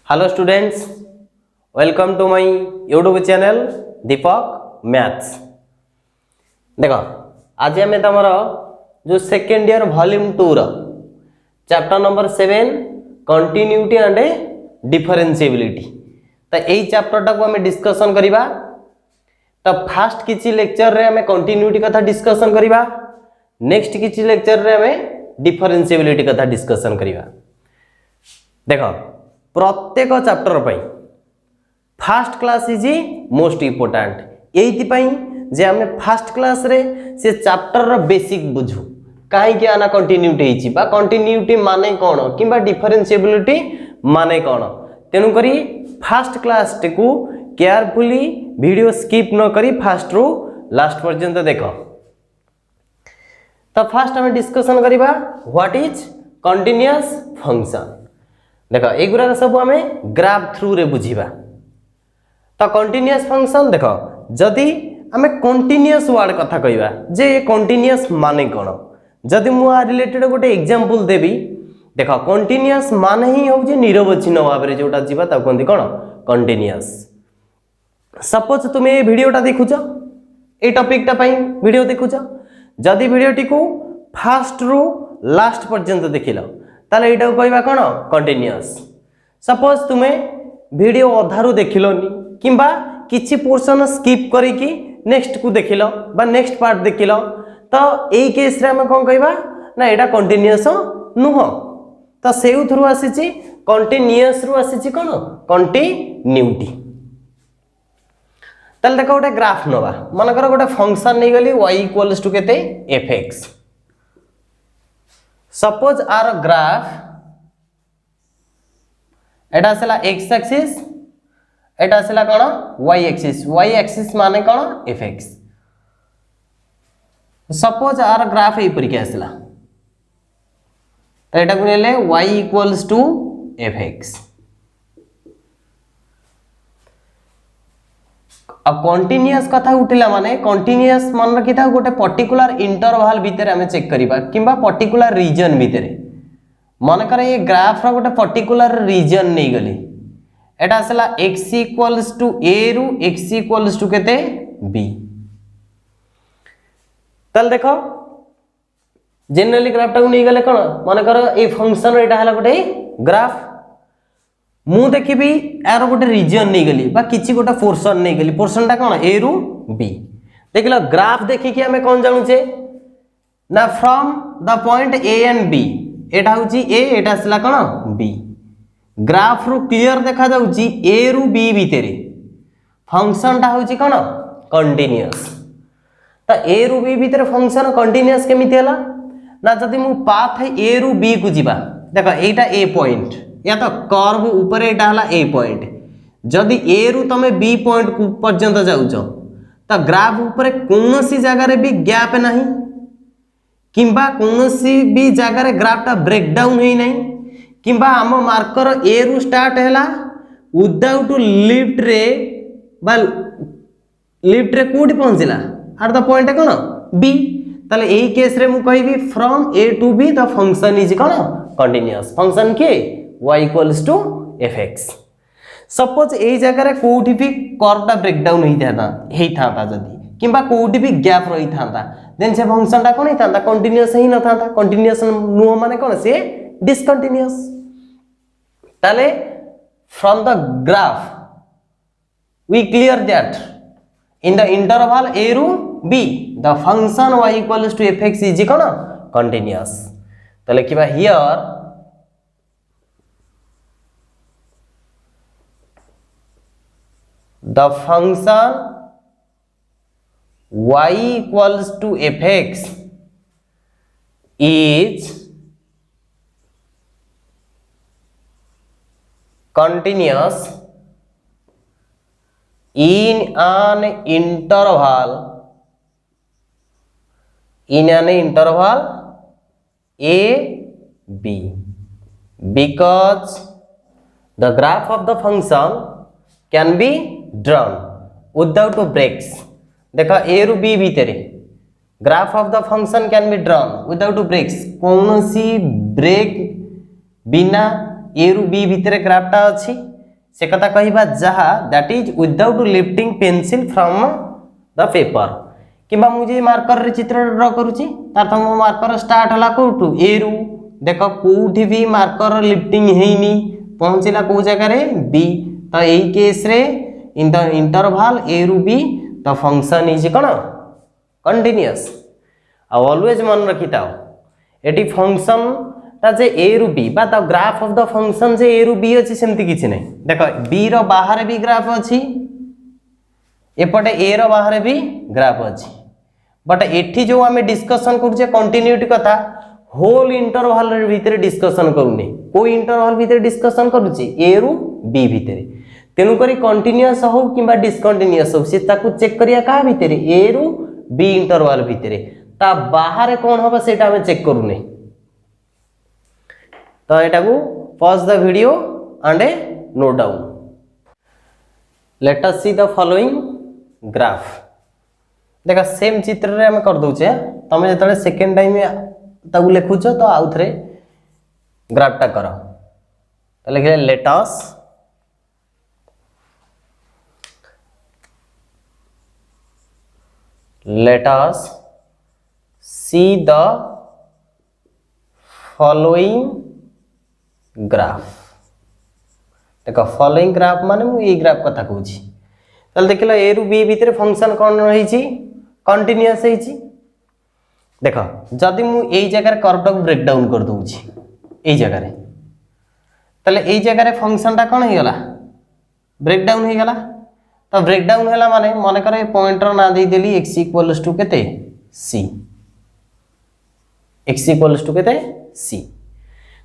Hello students, welcome to my YouTube channel Deepak maths. देख आज आम तुम जो second year volume 2 chapter number 7 continuity and differentiability तो यही चैप्टर टाक आम डिस्कसन करवा। तो फास्ट किसी लेक्चर रे आम कंटिन्यूटी कथा डिस्कसन करवा, नेक्स्ट किसी लेक्चर रे आम डिफरेंशिएबिलिटी कथा डिस्कसन करवा। देख प्रत्येक चैप्टर पर fast class is most important ये जे आम फास्ट क्लास रे से चैप्टर बेसिक बुझू कहीं आना कंटिन्यूटी कंटिन्यूटी माने कौन कि डिफरेंशिएबिलिटी माने कौन। तेणुक फास्ट क्लास को केयरफुली वीडियो स्किप न करी फास्ट रू लास्ट पर्यंत देख। तो फास्ट आम डिस्कसन करवा व्हाट इज कंटिन्यूअस फंक्शन। देख एगुरा सब आम ग्राफ थ्रू रे बुझीबा। तो कंटिन्यूअस फंक्शन देख जदि आम कंटिन्यूअस वर्ड कथा कहवा जे कंटिन्यूअस माने कौन, जदि मु रिलेटेड गोटे एग्जांपल देबी। देख कंटिन्यूअस माने ही हूँ निरवच्छिन्न भाव में जोटा जीवा कहते कौन कंटिन्यूअस। सपोज तुम ये वीडियोटा देखुच ये टॉपिकटा वीडियो देखुच, जदि वीडियोटी को फास्ट रू लास्ट पर्यंत देखिल ताले एटा कहवा कौन कंटिन्यूअस। सपोज तुमे वीडियो अधारू देखिलनी किंबा किछि पोर्शन स्किप करिकी नेक्स्ट को देखिल बा नेक्स्ट पार्ट देखिल तो एई केस रे हम कोन कहबा ना एटा कंटिन्यूअस नुह। तो सेउ थ्रू आसीची कंटिन्यूअस रू आसीची कोन कंटिन्यूटी। ताले देखो गोटे ग्राफ नवा मानकर गोटे फंक्शन नै गली y इक्वल्स टू केते fx। सपोज आर ग्राफ एटा आसला x एक्सिस एटा आसला कोन y एक्सिस माने कोन fx। Suppose are graph A परिके आसला तो एटा को नेले y इक्वल्स टू fx। अब कंटिन्यूअस कथा उठिला माने कंटिन्यूअस मन रखि था गोटे पर्टिकुलर इंटरवल भितर हमें चेक करिबा किंबा पर्टिकुलर रीजन भितर मन कर ये ग्राफ रा गोटे पर्टिकुलर रीजन नै गली एटा आसला x इक्वल्स टू a रु x इक्वल्स टू केते b। तल देखो जनरली ग्राफ टा को नै गले कोन मन कर ए फंक्शन एटा हला गोटे ग्राफ मु देखिबी यार गोटे रीजन नहीं गली बा किछि गोटे पोर्शन नहीं गली पोर्शन टा कोन ए रु बी देखिलो ग्राफ देखि कि हमें कोन जानुचे ना from the point A and B एटा होची ए एटा असला कोन बी। ग्राफ रु क्लियर देखा जाउची ए रु बी भितरे फंक्शन टा होची कोन कंटीन्यूअस। त ए रु बी भितरे फंक्शन कंटीन्यूअस केमिति हला ना जदि मु पाथ ए रु बी को जिबा देखो एटा ए पॉइंट या तो कर्व ऊपर एटा हला ए पॉइंट जदि ए रु तमे बी पॉइंट पर्यंत जाउचो तो ग्राफ ऊपर कोनोसी जगह रे भी गैप नहीं किंबा कोनोसी भी जगह रे ग्राफ टा ब्रेक डाउन होई नहीं किंबा हम मार्कर ए रु स्टार्ट हैला विदाउट लिफ्ट रे बा लिफ्ट रे कोडी पहुंचला एट द पॉइंट कोन बी। ताले एई केस रे मु कहबी from A to B the function is कोन कंटीन्यूअस फंक्शन के y equals to fx। Suppose एई जगह रे कोठी भी कर्व टा ब्रेक डाउन हेई थाता जदी किंबा कोठी भी गैप रही थाता देन से फंक्शन टा कोन हेई थाता कंटीन्यूअस ही न थाता। कंटीन्यूअस नुह माने कोन से डिसकंटीन्यूअस। ताले from the graph we clear that in the interval a ru b the function y equals to fx is cone continuous. तो लिखिबा here the function y equals to fx is continuous in an interval a b because the graph of the function can be drawn without breaks। देखा ए रु B भितर graph of the function can be drawn without breaks कौन सी break बिना ए रु B भितर ग्राफटा अच्छी से कथा कहबा जहा that is without lifting pencil from the paper किबा मुझे मार्कर रे चित्र ड्रा करूची तार तो मार्कर स्टार्ट हला कोठू ए रु देख कोठी भी मार्कर लिफ्टिंग हेनी पहुंचला को जगह रे बी तो एई केस रे इन द इंटरवल ए रु बी द फंक्शन इज कोन कंटीन्यूअस ऑलवेज मन रखिताओ एटी फंक्शन ता जे ए रु बी बा the graph of the function जे ए रु बी अछि सेमति किछि नै देखो बी रो बाहर भी ग्राफ अछि एपटे ए रो बाहर भी ग्राफ अछि बट एठी जो हमें डिस्कशन करूचे कंटिन्यूटी कथा होल इंटरवल रे भीतर डिस्कशन करूने कोई इंटरवल भीतर डिस्कशन करूचे ए रु बी भीतर तेनु करी कंटीन्यूअस हो किबा डिसकंटीन्यूअस हो से ताकू चेक करिया का भीतर ए रु बी इंटरवल भीतर ता बाहर कोन होबा सेटा हमें चेक करूने तो एटा को pause the video and note down let us see the following graph देखा सेम चित्र रे हम कर दोचे तमे जतले सेकंड टाइम ताकू लिखुछ तो आउ थरे ग्राफ टा करो तो लिखे let us see the following graph देखो फॉलोइंग ग्राफ माने मु ए ग्राफ कथा कहूची तले देखिलो ए रु बी भीतर फंक्शन कोन रही छी कंटीन्यूअस है छी देखो जदि मु एई जगह रे कर्व को ब्रेक डाउन कर दूची एई जगह रे तले एई जगह रे फंक्शन टा कोन हे गला ब्रेक डाउन हे गला तो ब्रेक डाउन हैला माने मन करे पॉइंटर ना दे देली x इक्वल्स टू केते c x इक्वल्स टू केते c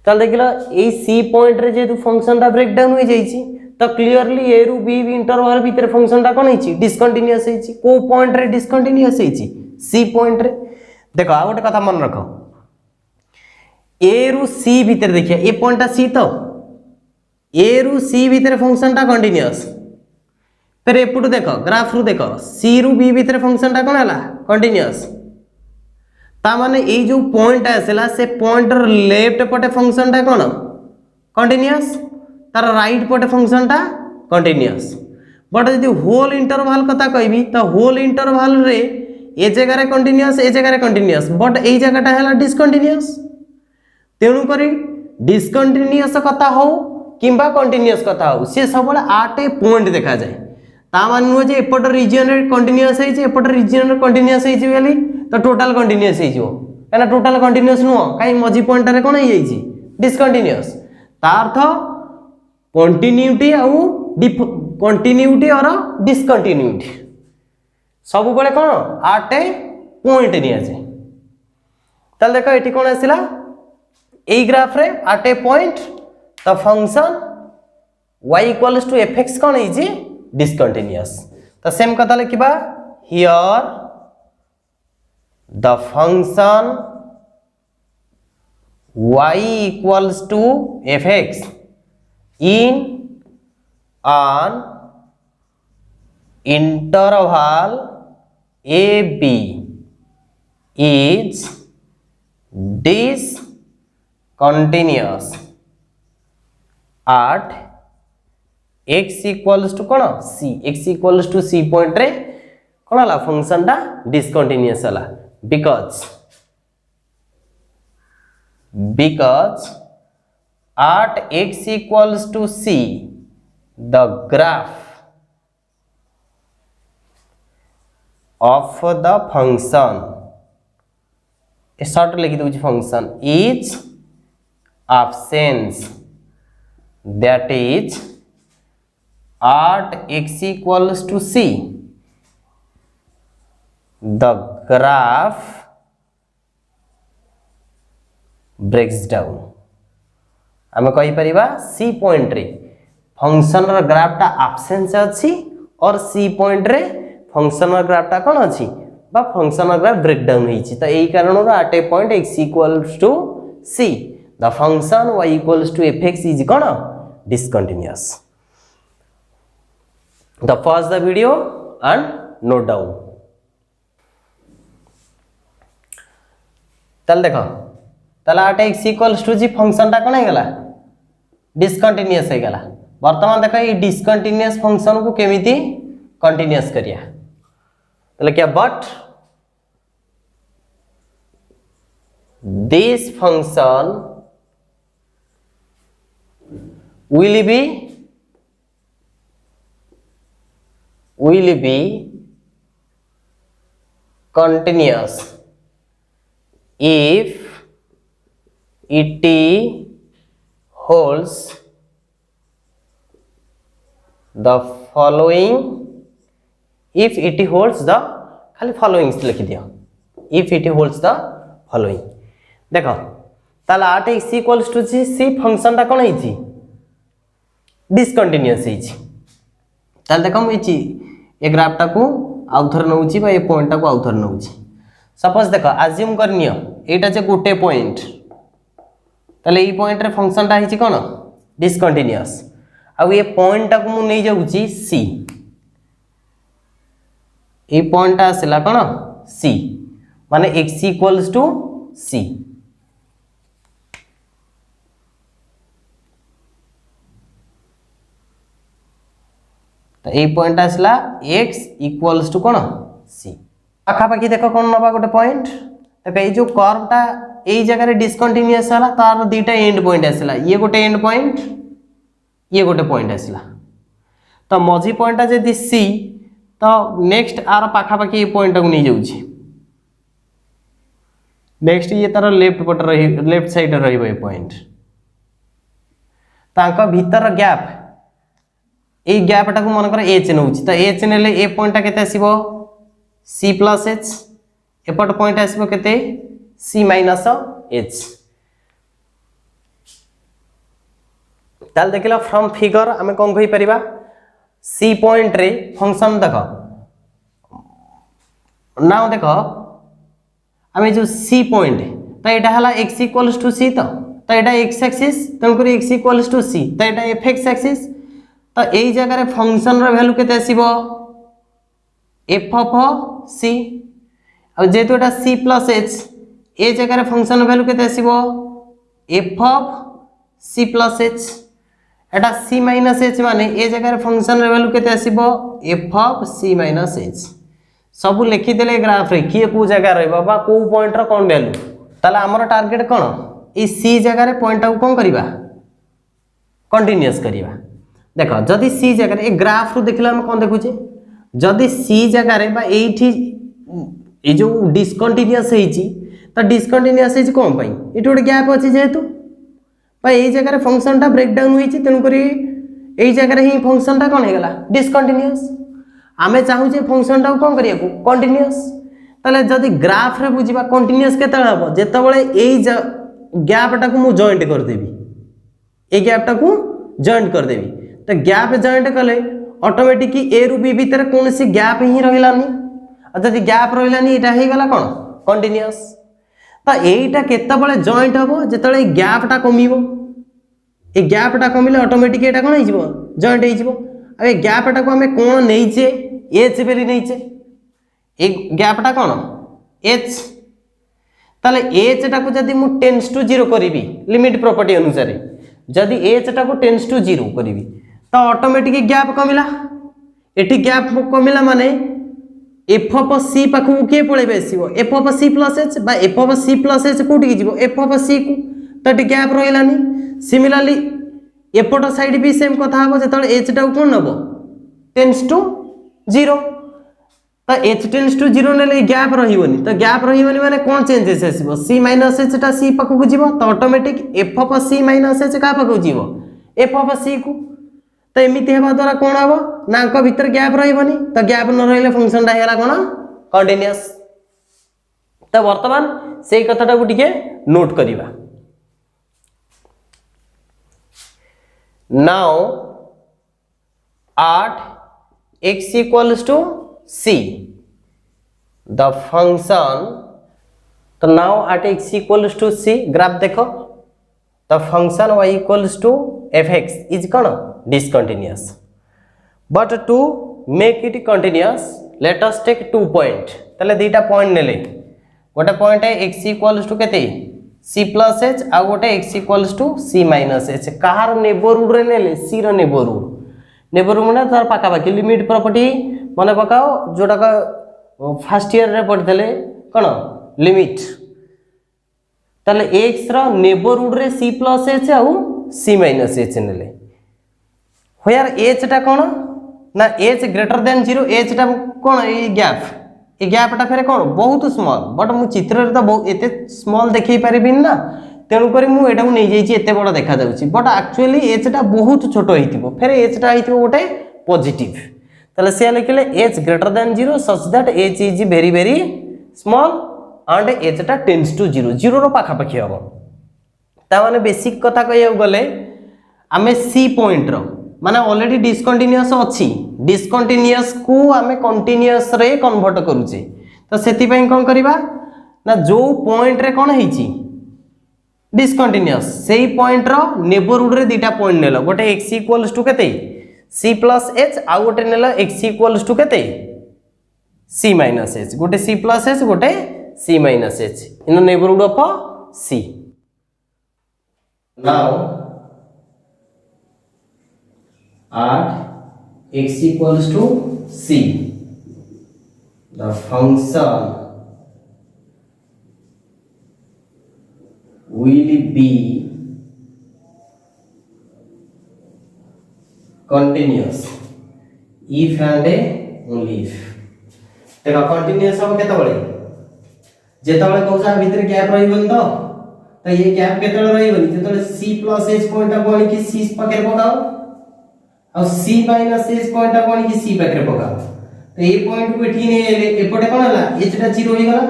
तल देखिलो ए c पॉइंट रे जे फंक्शन टा ब्रेक डाउन हो जाई छी तो क्लियरली ए रु बी इंटरवल भीतर फंक्शन टा कोन है छी डिसकंटीन्यूअस है छी को पॉइंट रे डिसकंटीन्यूअस है छी c पॉइंट रे देखो आ गोटे कथा मन रखो ए रु c भीतर देखिया ए पॉइंट टा c तो ए रु c भीतर फंक्शन टा कंटीन्यूअस फिर एपटू देखो ग्राफ रु देखो सी रु बी भीतर फंक्शन टा कोन हला कंटीन्यूअस ता माने ए जो पॉइंट आसेला से पॉइंट लेफ्ट पटे फंक्शन टा कोन कंटीन्यूअस तार राइट पटे फंक्शन टा कंटीन्यूअस बट यदि होल इंटरवल कथा कहबी तो होल इंटरवल रे ए जगह रे कंटीन्यूअस ए जगह रे कंटीन्यूअस बट ए जगह टा हला डिसकंटीन्यूअस तेनु करी डिसकंटीन्यूअस कथा हो किंबा कंटीन्यूअस कथा हो से सबले आटे पॉइंट देखा जाए ता मान नुह जे एपट रीजन रे कंटीन्यूअस है जे एपट रीजन रे कंटीन्यूअस है जे वाली तो टोटल कंटीन्यूअस है जो काना टोटल कंटीन्यूअस नुह काई मझी पॉइंट रे कोन है जी डिसकंटीन्यूअस ता अर्थ कंटीन्यूटी आउ कंटीन्यूटी और डिसकंटीन्यूटी सब बेले कोन आटे पॉइंट निया जे तल देखो एठी कोन आसिला एई ग्राफ रे आटे point the function y equals to fx कोन है जी discontinuous तो सेम कथा लिखिबा here the function y equals to fx in an interval a b is discontinuous at x equals to कोन c x equals to c point रे कोन हला function टा डिसकंटीन्यूअस हला because at x equals to c the graph of the function a short लिखि दउची function is absence that is at x equals to c the graph breaks down आम कहि परिबा c point रे function रो graph टा absence अछि और c point रे फंक्शन रो ग्राफ टा कोन अछि बा फंक्शन रो ग्राफ ब्रेक डाउन होईछि त एई कारण रो at a point x equals to c the function y equals to fx is कोन discontinuous the pause the video and note down तल देखो तला आटे x equals to जी फंक्शन टा कोन हे गला डिसकंटीन्यूअस हे गला वर्तमान देखो ये डिसकंटिन्यूअस फंक्शन को केमिति कंटिन्यूअस करिया तले क्या but this function will be continuous if it holds the following if it holds the खाली following लिखि दियो if it holds the following देखो ताला आठ x equals to c function टा कोन हिची डिसकंटिन्यूअस हिची ताले देखो हिची ए ग्राफ टा को आउथर नउची बा ए पॉइंट टा को आउथर नउची सपोज देखो अज्यूम करनियो एटा जे गुटे पॉइंट ताले ई पॉइंट रे फंक्शन टा हिची कोन डिसकंटिन्यूअस आ ये पॉइंट टा को मु नै जाउची c ए पॉइंट टा आसला कोन c माने x इक्वल्स टू c तो ये पॉइंट आसला x इक्वल्स टू कोन c आखा पाखी देखो कोन नबा गोटे पॉइंट देखो ये जो कर्व टा एई जगह रे डिसकंटिन्यूअस हला तार दीटा एंड पॉइंट आसला ये गोटे एंड पॉइंट ये गोटे पॉइंट आसला तो मझी पॉइंट टा जदी c तो नेक्स्ट आर पाखा पाखी ये पॉइंट को नहीं जाउची नेक्स्ट ये तार लेफ्ट पट रही लेफ्ट साइड रहिबो ये पॉइंट तांका भीतर गैप ए गैप टा को मन कर h नउची तो h नेले ए पॉइंट टा केते आसीबो c प्लस h एपट पॉइंट आसीबो केते c माइनस h ताल देखिला फ्रॉम फिगर हमें कोन कहि परिबा c पॉइंट रे फंक्शन देखो नाउ देखो हमें जो c पॉइंट तो एटा हला x इक्वल्स टू c तो एटा x एक्सिस तन करी x इक्वल्स टू c तो एटा f एक्सिस तो यही जगह रे फंक्शन रो वैल्यू केते आसीबो f ऑफ c अब जेतु एटा c प्लस h ए जगह रे फंक्शन रो वैल्यू केते आसीबो f of c plus h Etah c minus h माने ए जगह रे फंक्शन रो वैल्यू केते आसीबो f of c minus h सब लिखि देले ग्राफ रे किए को जगह रहबा बा को पॉइंट रो कोन वैल्यू ताला हमर टारगेट कोन ई c जगह रे पॉइंट को कोन करिबा कंटीन्यूअस करिबा देखो जदि सी जगह ए ग्राफ रो देखला हम कोन देखुचे जदि सी जगह रे बा एठी ए जो डिसकंटीन्यूअस हेची त डिसकंटीन्यूअस हेची कोन पई एठी गोटे गैप अछि जेतु बा ए जगह रे फंक्शन टा ब्रेक डाउन होईची तन करी ए जगह रे ही फंक्शन टा कोन हेगला डिसकंटीन्यूअस आमे चाहू जे फंक्शन टा कोन करिया को कंटीन्यूअस तले जदि ग्राफ रे बुझिबा कंटीन्यूअस केतळ हबो जेतबळे ए गैप टा को मु जॉइंट कर देबी ए गैप टा को जॉइंट कर देबी तो गैप जॉइंट कले ऑटोमेटिक ए रु बी भीतर कौन सी गैप ही रहिलानी और जदि गैप रहिलानी एटा हे गला कोन कंटीन्यूअस तो एटा केतबळे जॉइंट हबो जेतबळे गैप टा कमिवो ए गैप टा कमिले ऑटोमेटिक एटा कोन हिजबो जॉइंट हिजबो अब ए गैप टा को हमें कोन नैचे एच बेली नैचे ए गैप टा कोन एच ताले एच टा को जदि मु टेंड्स टू 0 करिवि लिमिट प्रॉपर्टी अनुसार जदि एच टा को टेंड्स टू 0 करिवि तो ऑटोमेटिक गैप कमिला एठी गैप कमिला माने f ऑफ c पाखु के पळेबे आसीबो f of c plus h बा f of c plus h कोठी की जीवो f ऑफ c को तो एठी गैप रहिलानी सिमिलरली एपट साइड भी सेम कथा हबो जेतले h टा कोन नबो टेंड्स टू 0 तो h टेंड्स टू 0 नेले गैप रहिवनी तो गैप रहिवनी माने कोन चेंजेस आसीबो c माइनस h टा c पाखु को जीवो तो automatic f of c minus h का पाखु जीवो f ऑफ c को तो एमिति हेबा द्वारा कोन हबो नांक भीतर गैप रहिवनी तो गैप न रहिले फंक्शन टा हेला कोन कंटीन्यूअस तो वर्तमान सेही कथाटा को टिके नोट करिवा now at x equals to c the function तो now at x equals to c graph देखो the function y equals to fx is कौन discontinuous but to make it continuous let us take 2 point तले दीटा point नेले गोटे point है x equals to केते C plus H आ गोटे X equals to C minus H कहार neighbourhood रे नेले सी रो नेबरहुड माने तार पाखापाखि लिमिट प्रॉपर्टी मन पकाओ जोटा का फर्स्ट ईयर रे पढ़ितले कोन लिमिट ताले एक्स रो नेबरहुड रे सी प्लस एच आ सी माइनस एच नेले होयार एच टा कोन ना एच ग्रेटर देन 0 एच टा कोन ए गैप टा फेरे कोन बहुत स्मॉल बट मु चित्र रे तो बहुत एते स्मॉल देखै परिबिन ना तेणु करी मु एटा नै जाईची एते बड़ देखा जाउची बट एक्चुअली एच टा बहुत छोट होइतिबो फेरे एच टा होइतिबो गोटे पॉजिटिव ताले से लिखले H greater than 0 such that H is very very small and H टा टेंड्स टू 0 0 रो पाखा पाखी हबो ता माने बेसिक कथा कहया गले आमे सी पॉइंट रो माने ऑलरेडी डिसकंटिन्यूअस अछि डिसकंटिन्यूअस को आमे कंटीन्यूअस रे कन्वर्ट करूचे तो सेति पई कोन करबा ना जो पॉइंट रे कोन हेची डिसकंटिन्यूअस सेही पॉइंट रो नेबरहुड रे दीटा पॉइंट नेलो गोटे x इक्वल्स टू केते c प्लस h आ गोटे नेलो x इक्वल्स टू केते c माइनस h गोटे c प्लस h गोटे c minus h in neighbourhood of c now at x equals to c the function will be continuous if and only if देखो continuous हम केते बळे जेतबळे कहउसा भीतर gap रहिबन तो ये गैप केतबळे रहिबनी जेतबळे c plus h पॉइंट कोन की c पाके पकाओ और c माइनस h पॉइंट कोन की c पाके पकाओ तो ये पॉइंट को एठी नै एले एपटे कोन हला h टा 0 होई गला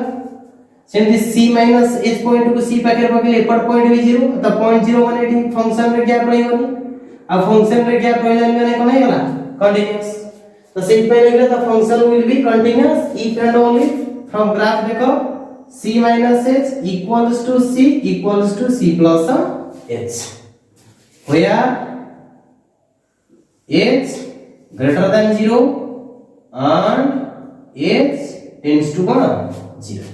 सेमति c माइनस h पॉइंट को c पाके पकेले एपट पॉइंट भी 0 तो पॉइंट 0 माने एठी फंक्शन रे गैप रहिबनी आ फंक्शन रे गैप रहिलानी माने कोन हे गला कंटीन्यूअस तो सेट पे लगले तो function will be continuous if and only from graph देखो c minus h equals to c plus h where h greater than 0 and h tends to 0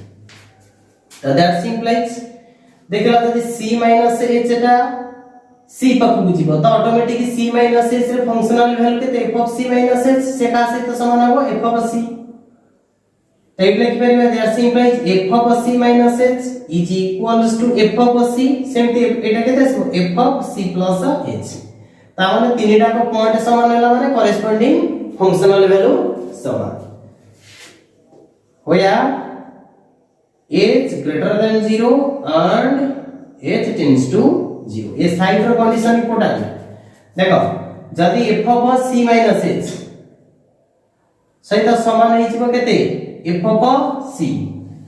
so that implies देखला जदि c minus h एटा c पाखु बुझिबो तो automatic c minus h रे functional value केते f of c minus h से का से तो समान हो f of c टाइप लिख परिबा that implies f of c minus h is equals to f of c सेमति एटा केते आसबो f of c plus h ता माने तीनटा को पॉइंट समान होला माने करेस्पोंडिंग फंक्शनल वैल्यू समान होया h greater than 0 and h tends to 0 ये साइड रो कंडीशन इंपोर्टेंट देखो जदी f of c minus h सहित समान हिजबो केते f of c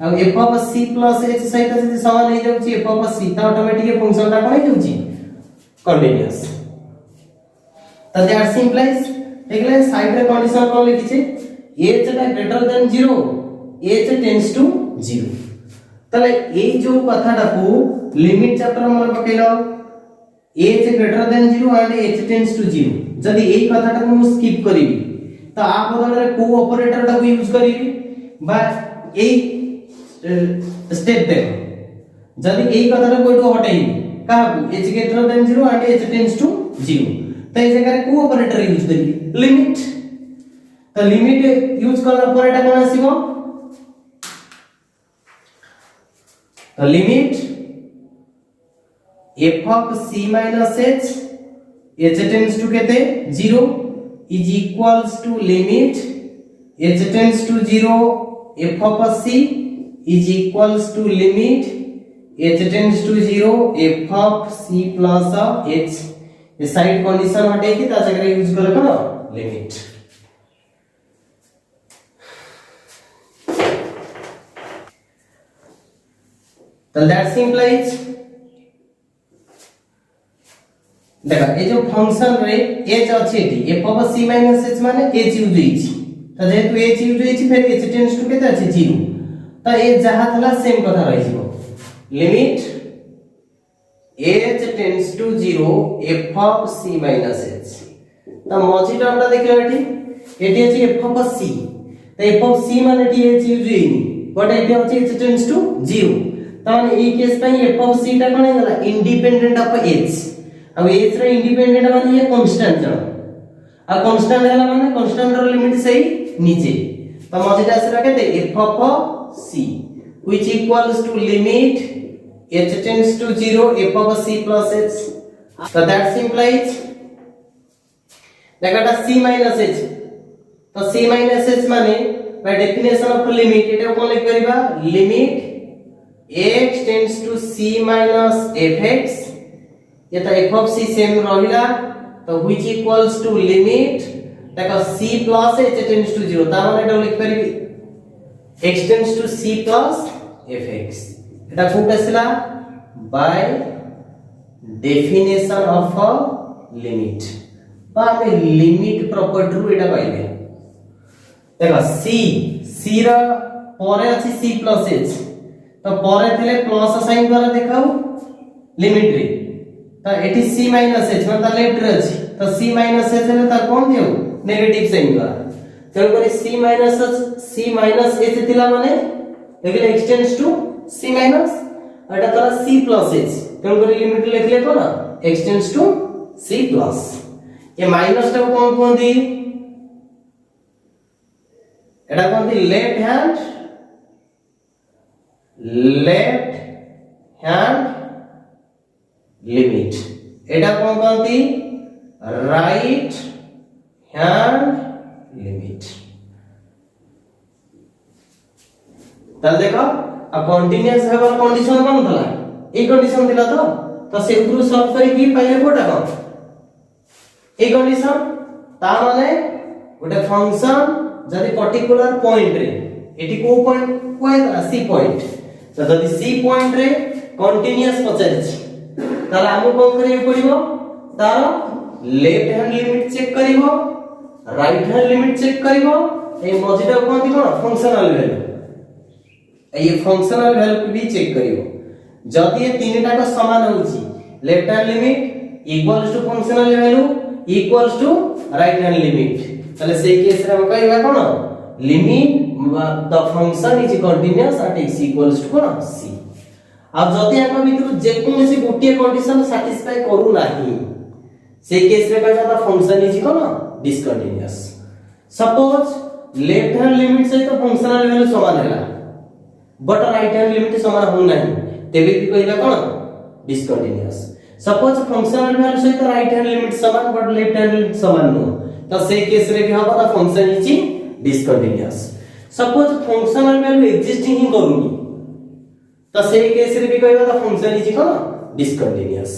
अब f of c plus h सहित जदी समान हो जाउची f of c त ऑटोमेटिक फंक्शन ता कोन हो जाउची कंटीन्यूअस त दैट सिंप्लाइज देखले साइड रे कंडीशन कोन लिखि छे h टा greater than 0 h tends to 0 तले ए जो कथाटा को लिमिट चैप्टर मन पकेलो h greater than 0 and h tends to 0 जदी ए कथाटा को मु स्किप करिवि त आ बदल रे को ऑपरेटर टा को यूज करिवि बा ए स्टेप देखो जदी ए कथाटा कोइटो हटाई कहा h greater than 0 and h tends to 0 त ए जगह रे को ऑपरेटर यूज करिवि लिमिट त लिमिट यूज करला पर एटा कोन आसीबो तो limit f of c minus h h tends to केते 0 is equals to limit h tends to 0 f of c is equals to limit h tends to 0 f of c plus h ये side condition हटे कि ता जगह use करे कोन limit तो that implies देखा ए जो फंक्शन रे h अछि एठी f of c minus h माने h यूज होइछि त जेतु h यूज होइछि फिर h टेंड्स टू केते अछि 0 त ए जहा थला सेम कथा रहि जिवो limit h tends to 0 f of c minus h त मझी टर्मटा देखियो एठी अछि f of c त f of c माने एठी h यूज होइनि बट एठी अछि h टेंड्स टू 0 ताने ई केस पई f ऑफ c टा कोन हेला इंडिपेंडेंट ऑफ h अब h रे इंडिपेंडेंट माने ये कांस्टेंट जण आ कांस्टेंट हेला माने कांस्टेंट रो लिमिट सही नीचे तो मझिटा आसरा केते f of c which equals to limit h tends to 0 f of c plus h so that implies देखा c minus h तो c minus h माने by definition of limit एटा कोन लिख परिबा limit x tends to c minus fx ये तो f of c same रहिला तो which equals to limit देखा c plus h tends to 0 ता माने एटा लिख परिबी x tends to c plus fx এটা কোট আসলা by definition of a limit বা আমি লিমিট প্রপার্টি রু এটা পাইলে দেখো c র পরে আছে c plus h তো পরে থিলে প্লাস সাইন দ্বারা দেখাও লিমিট রে তো এটি c minus h মানে তা লেফট রে আছে তো c minus h হলে তার কোন দিও নেগেটিভ সাইন দ্বারা তেল করে c minus h থিলা মানে এগুলা এক্সটেন্ডস টু c minus এটা তারা c plus h তেল করে লিমিট লিখলে তো না এক্সটেন্ডস টু c plus ये माइनस टा कोन कोन दी एटा कोन दी लेफ्ट हैंड लिमिट एटा कोन दी राइट हैंड लिमिट तल देखो अब कंटीन्यूअस हेबर कंडीशन कोन थला ए कंडीशन दिला तो से ऊपर सॉल्व करी की पहले कोटा कोन ए कंडीशन ता माने गोटे फंक्शन जदी पर्टिकुलर पॉइंट रे एटी को पॉइंट कोइला सी पॉइंट तो जदी सी पॉइंट रे कंटीन्यूअस पचारछि ताला हमु कोन करियो पड़िबो तार लेफ्ट हैंड लिमिट चेक करिवो राइट हैंड लिमिट चेक करिवो ए मझिटा कोनती कोन फंक्शनल वैल्यू ये फंक्शनल वैल्यू भी चेक करिवो जदी ये तीनटा को समान होछि left hand limit equals to functional value equals to right hand limit तले से केस रे हम कहबा कोन limit the function is continuous at x equals to कोन c अब जति हम भीतर जे कोनसी गोटिए कंडीशन सैटिस्फाई करू नाही से केस रे कहबा द फंक्शन इज कोन discontinuous suppose left hand limit से तो फंक्शनल वैल्यू समान हैला बट राइट हैंड लिमिट समान हो नाही तेबे भी कहबा कोन डिसकंटीन्यूअस सपोज फंक्शनल वैल्यू सहित राइट हैंड लिमिट समान बट लेफ्ट हैंड लिमिट समान नो तो से केस रे भी हबा function is discontinuous suppose functional value existing ही करूनी तो से केस रे भी कहबा फंक्शन इज कोन डिसकंटीन्यूअस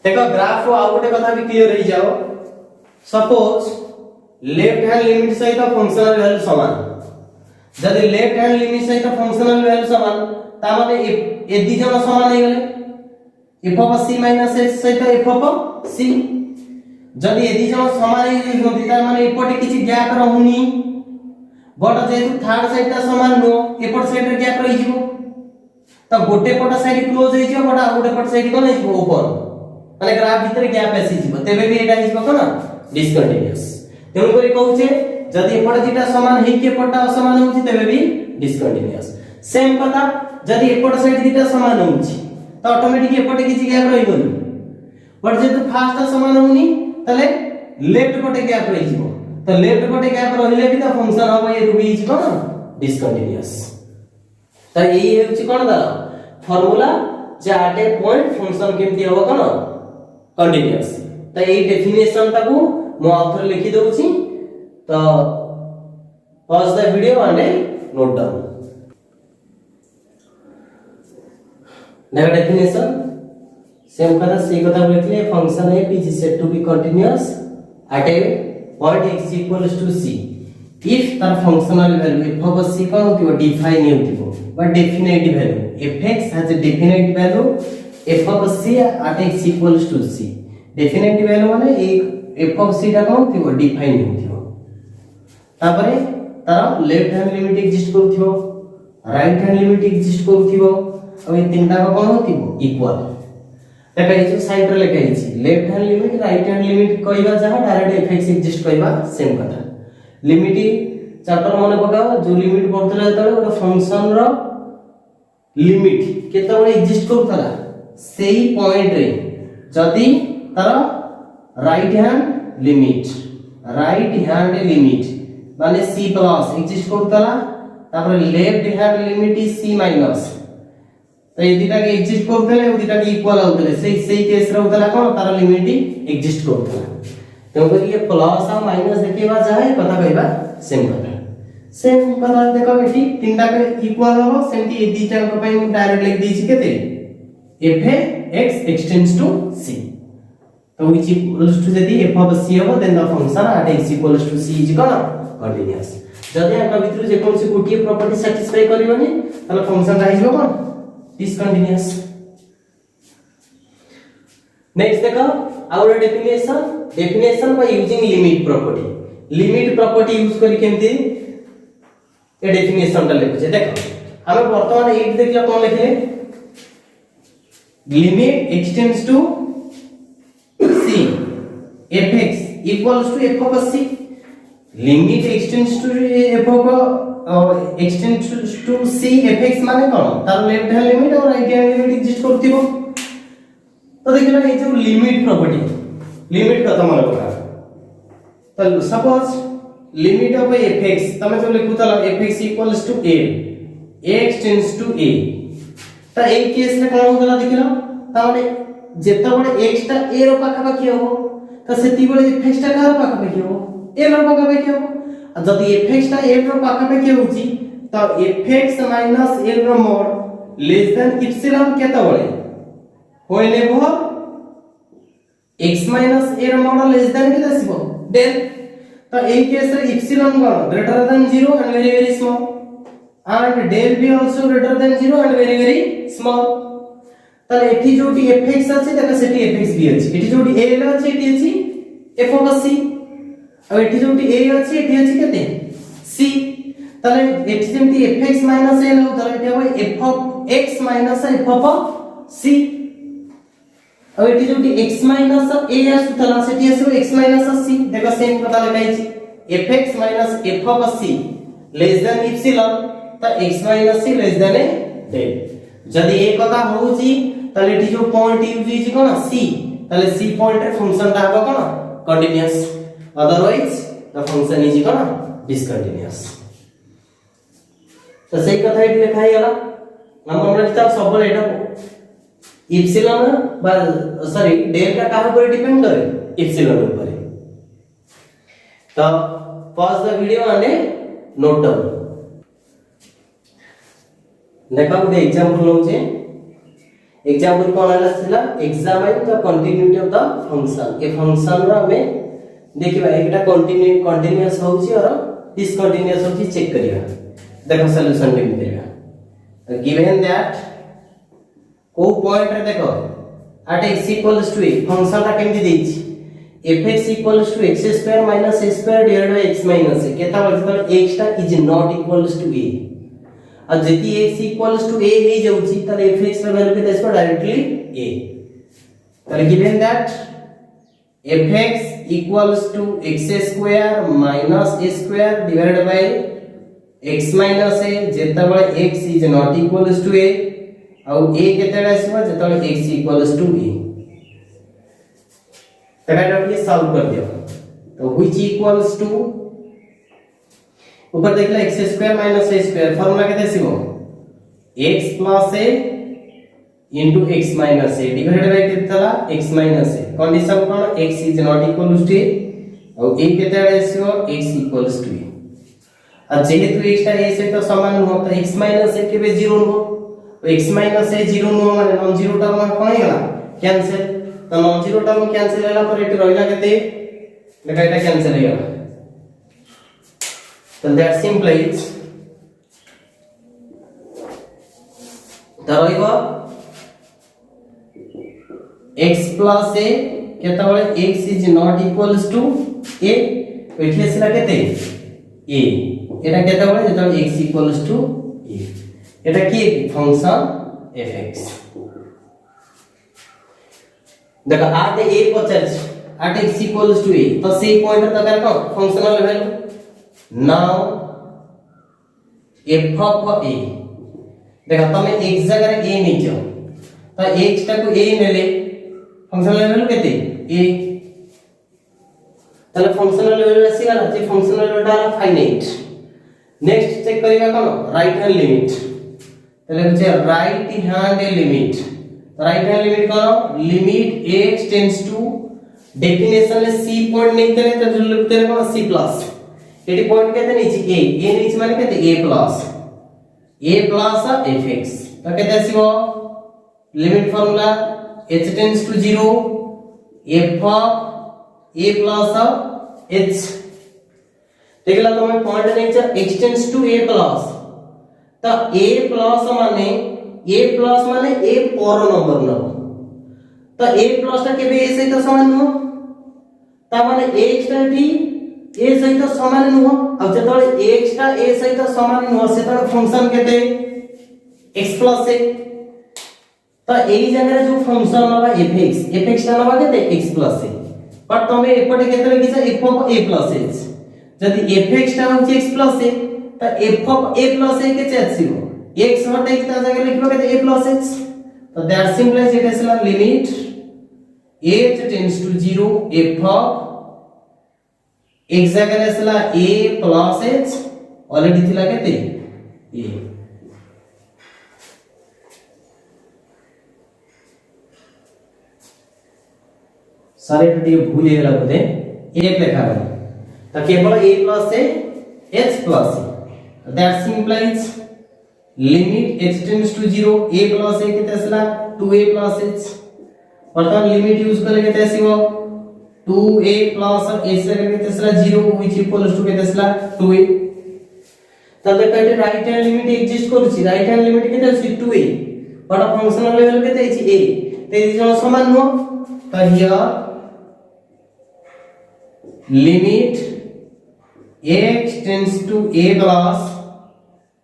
देखो ग्राफ आ गोटे कथा भी क्लियर हो जाओ सपोज लेफ्ट हैंड लिमिट सहित फंक्शनल वैल्यू समान जदि लेफ्ट हैंड लिमिट सहित फंक्शनल वैल्यू समान ता माने ए दी जण समान हे गेले f of c minus h सहित f of c जदि यदि जण समान हे होती तार माने एपटे किछि गैप रहउनी बट जेतु थर्ड साइड ता समान नो एपट साइड रे गैप रहि जिवो त गोटे पट साइड क्लोज हे जिवो बट आ गोटे पट साइड कोन हे जिवो ओपन माने ग्राफ भीतर गैप आसी जिवो तेबे भी एटा हिजबो कोन डिसकंटीन्यूअस तेनु करी कहउचे जदि एपट दिटा समान हे के पटा असमान होउची तेबे भी डिसकंटीन्यूअस सेम कथा जदि एपट साइड दिटा समान होउची तो ऑटोमेटिक एपटे किछि गैप रहिबोनी बट जेतु फास्ट समान होउनी तले लेफ्ट पटे गैप रहि जिवो तो लेफ्ट पटे गैप रहिले भी तो फंक्शन हो ये रुबी जिवो ना डिसकंटीन्यूअस तो एई हेउची कोन दा फार्मूला जे आट ए पॉइंट फंक्शन केमती हो कोन कंटीन्यूअस तो एई डेफिनेशन ताकू मो ऑथर लिखि दउची तो pause the video and note down next definition same कथा से कथा लिखले function f is said to be continuous at a point x equals to c if तार functional value f of c कोन होतिबो डिफाइन होतिबो बा definite value fx has a definite value f of c at x equals to c definite value माने एक f of c टा कोन होतिबो define होतिबो तापरे तार लेफ्ट हैंड लिमिट एग्जिस्ट करथिबो राइट हैंड लिमिट एग्जिस्ट करथिबो अब ये तीनटा का कोन होतिबो इक्वल देखा ये जो साइड रे लिखा हिची left hand limit right hand limit कहबा जहा डायरेक्ट fx एग्जिस्ट कहबा सेम कथा लिमिट चैप्टर मन पकाओ जो लिमिट पड़तले तळे ओटा फंक्शन रो लिमिट केतबळे एग्जिस्ट करथला सेही पॉइंट रे जदी तार राइट हैंड लिमिट माने c प्लस एग्जिस्ट करथला तापर left hand limit is c minus तो ये दिटा के एग्जिस्ट करथले ओ दिटा के इक्वल होतले सेही केस रे होतला कोन तार लिमिट एग्जिस्ट करथला तो ये प्लस आ माइनस देखिबा जाय कथा कहबा सेम कथा देखो एठी तीनटा के इक्वल हो सेमती ए दिटा को पई डायरेक्ट लिख दीची केते f x extends to c तो which equals to जदी f of c हो then the function at x equals to c is कोन कंटीन्यूअस जदी आका भितर जे कोन से गोटिए प्रॉपर्टी सैटिस्फाई करबनी तले फंक्शन रा हिजो कोन डिसकंटीन्यूअस नेक्स्ट देखो our definition by using limit property use करी केमती ए डेफिनेशन ता लिखु छे देखो हम वर्तमान 8 देखला कोन लिखले limit extends to c fx equals to f of c limit extends to f of extends to c fx माने कोन तार लेफ्ट हैंड लिमिट और राइट हैंड लिमिट एग्जिस्ट करथिबो तो देखिला ए जो लिमिट प्रॉपर्टी लिमिट कथा मन पड़ा तो सपोज लिमिट ऑफ fx तमे जो लिखुतला fx equals to a extends to a तो ए केस रे कोन होतला देखिला ताने जेता बडे x ता a रो पाखा पाखी हो तो सेती बडे fx ता कार पाखा पाखी हो a रो पाखा पाखी हो जदी fx ता a रो पाखा पाखी होची तो fx - a रो मोड लेस देन इप्सिलॉन केता बडे होइले बो x - a रो मोड लेस देन के दसिबो देन तो ए केस रे इप्सिलॉन कोन greater than 0 and very small and del b also greater than 0 and very small ताले एठी जोटी fx अछि तका सेठी fx भी अछि एठी जोटी a ल अछि एठी अछि f of c आ एठी जोटी a अछि एठी अछि केते c ताले एठी जेमति fx - a ल ताले एठी होय f of x - f of c आ एठी जोटी x - a आसु ताला सेठी आसु x - c देखो सेम कथा लिखाइ छी fx - f of c less than epsilon तो x - c less than del जदी ए कथा होउची तले एठी जो पॉइंट यूज इज कोन c तले c पॉइंट रे फंक्शन ता हो कोन continuous otherwise the function is कोन डिसकंटीन्यूअस तो सही कथा एठी लिखाई गला हम हमरा किताब सब एटा इप्सिलॉन बा सॉरी del का काहा पर डिपेंड करे इप्सिलॉन ऊपर तो pause the video and note down देखा गुटे एग्जांपल होचे एग्जांपल कोन आला थिला examine the continuity of the function a function रा हमें देखिबा एटा कंटीन्यूअस होउची और डिसकंटीन्यूअस होउची चेक करिया देखो सॉल्यूशन लिख देगा गिवन दैट को पॉइंट रे देखो at x equals to a function ता केमति देछि fx equals to x square minus a square divided by x minus a केता बजता x ता is not equals to a और जति x इक्वल्स टू a हे जाउची त fx रा वैल्यू के देसबो डायरेक्टली a त given that fx equals to x square minus a square divided by x minus a जेता बळे x is not equals to a और a केतेडा आसीबा जेता बळे x equals to a तबेटा ये सॉल्व कर दियो तो which equals to ऊपर देखला x square minus a square formula केते आसीबो x plus a into x minus a divided by केतला x minus a condition cone x is not equals to a और a केतेडा आसीबो x equals to a आ जेहेतु x टा a से तो समान हो तो x minus a केबे 0 हो तो x minus a 0 हो माने नॉन जीरो टर्म कोन हेला कैंसिल तो नॉन जीरो टर्म कैंसिल होला पर एटी रहिला केते देखा एटा कैंसिल हो गया तो दैट सिंपलाइज तरइबो x plus a केता बळे x is not equals to a एठी आसीला केते a एटा केता बळे जेता x equals to a एटा की फंक्शन fx देखा आते a Pachar at x equals to a तो से पॉइंट तकर को functional value now f of a देखो तमे x जगह a नहीं जाओ तो x टा को a नेले फंक्शनल लेवल केते a ताले फंक्शनल लेवल आसी गला जे फंक्शनल लेवल टा फाइनाइट नेक्स्ट चेक करिवा कोन राइट हैंड लिमिट ताले जे right hand limit right hand limit करो limit x tends to definition ले c पॉइंट नहीं करे तो जो लिखते हैं कोन c प्लस एटी पॉइंट कहते नीचे a नीचे माने कहते a प्लस fx तो कहते आसीबो limit formula h tends to 0 f of a plus h देखला तुम पॉइंट नीचे x tends to a plus तो a प्लस माने a पर नंबर न तो a प्लस ता केबे a सहित समान न ता माने x ता ठी a सहित समान न अब जतले x ता a सहित समान न से त फंक्शन केते x प्लस a तो एई जगह जो फंक्शन नबा fx ता नबा केते x प्लस a पर तमे एपटे केते लिखिसा f of a plus h जदि fx ता होची x प्लस a तो f of a plus a के चेसिबो x हटे x ता जगह लिखबो केते a प्लस h तो that simplify it as limit h tends to 0 f of x जगह असला a प्लस h ऑलरेडी थिला केते a सारे टटी भूल गेला बोले एक लिखा गया तो केवल a plus a h plus a that simplify limit h tends to 0 a plus a किते असला 2a प्लस h प्रथम लिमिट यूज करले किते आसीबो 2a प्लस h जगह किते असला 0 व्हिच इक्वल्स टू किते असला 2a तबे कहते राइट हैंड लिमिट एग्जिस्ट करूची राइट हैंड लिमिट किते अछि 2a बट फंक्शनल लेवल किते अछि a ते जण समान नो तो here limit x tends to a plus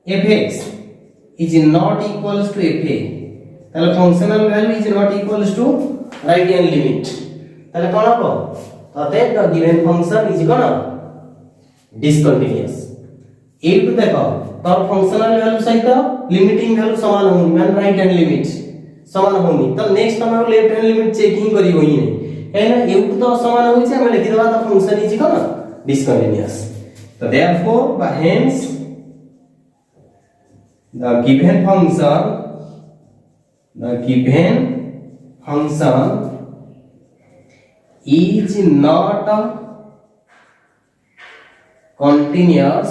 fx is not equals to fa তাহলে functional value is not equals to right hand limit তাহলে কোন হবে তাতে the given function is কোন discontinuous এইটু দেখো তার functional value সহিত limiting value সমান হউনি মানে right hand limit সমান হউনি তো নেক্সট আমরা left hand limit চেকিং করি হই নাই কারণ এইটু তো সমান হইছে আমরা লিখি দেবা the function is কোন discontinuous so therefore by hence the given function is not continuous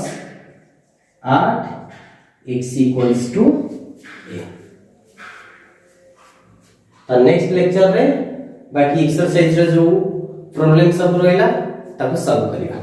at x equals to a तो नेक्स्ट लेक्चर रे बाकी एक्सरसाइज रे जो प्रॉब्लम सब रहला ताको सॉल्व करिया।